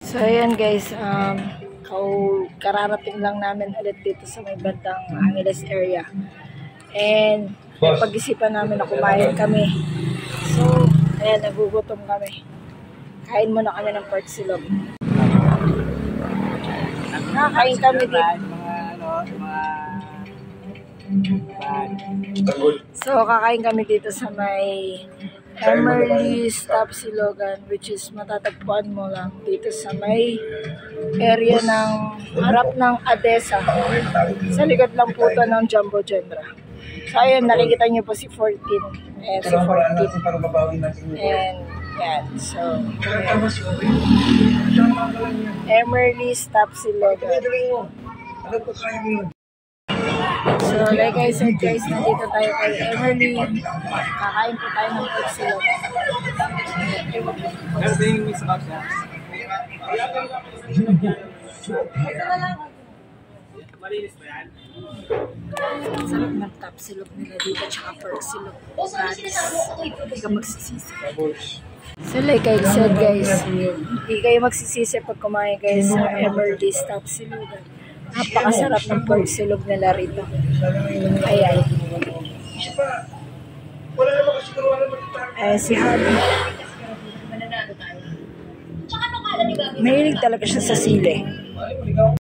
So ayan guys, kararating lang namin ulit dito sa may bandang Angeles area. And pag-isipan namin na kumain kami. So ayan, nagugutom kami. Kain muna kami ng pork silog. Nakakain kami dito. So kakain kami dito sa may Emerly's Tapsilogan, which is matatagpuan mo lang dito sa may area ng harap ng Adesa. Sa likod lang po ito ng Jumbo Gendra. So ayun, nakikita niyo po si 14. Ayan, si 14. And yan, so Emerly's Tapsilogan. So, like I said guys, nandito tayo kay Emerly. Kakain po tayo ng pork silog. Sarap ng tapsilog nila dito, tsaka pork silog. Hindi ka magsisisi. So, like I said guys, hindi kayo magsisisi pag kumain kayo sa Emerly's Tapsilogan. Napakasarap ng pork silog nila rito. Ayan. Si Habi. Mahilig talaga siya sa sili.